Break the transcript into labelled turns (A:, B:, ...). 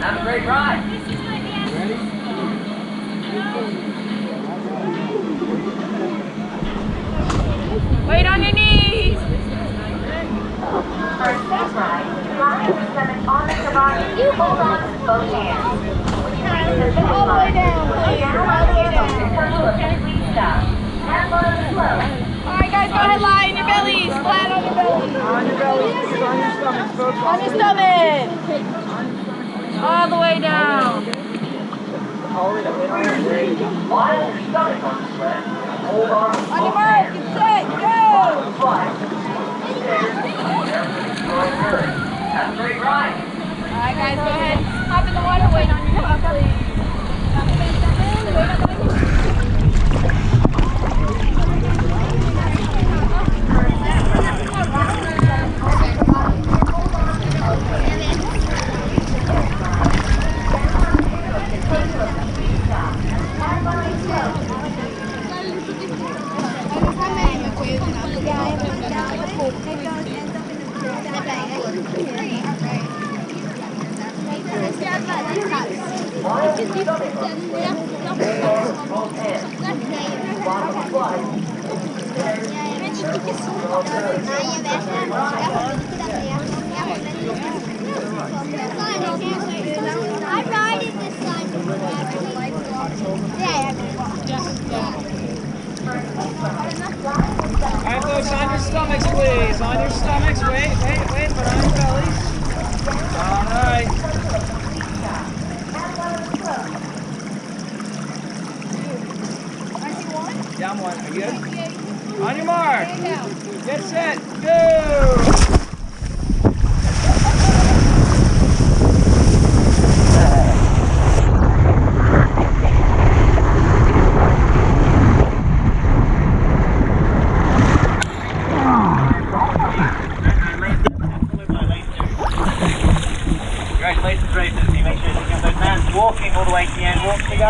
A: Have a great ride.
B: Ready?
C: Wait on your knees.
D: For a safe ride, line your stomach on the toboggan. You hold on with both hands. When you reach the finish
C: All the way
D: line,
C: down,
D: look
C: please.
D: down
C: All
D: on
C: the
D: the
C: way
D: handles
C: down.
D: and come to a complete stop. Have fun slow.
C: All right, guys, go ahead, lie on your bellies. Flat on your belly.
B: On your belly, please, on your stomach, folks.
C: On your stomach. All the way down.
B: All the way down. There you go.
A: Lie on your stomach on the sled. Hold on.
C: On your mark, get set, go.
A: Fly. Going good. Have a great ride.
C: All right, guys, go ahead. Hop in the water. Wait on your top, please.
E: I ride it this side.
B: Alright, folks, on your stomachs, please. On your stomachs. Wait, but on your bellies. Alright. Yeah, I'm one. Are you good? On your mark. Get set. Go!
A: Congratulations, racers. You make sure you get those hands walking all the way to the end. Walk to go.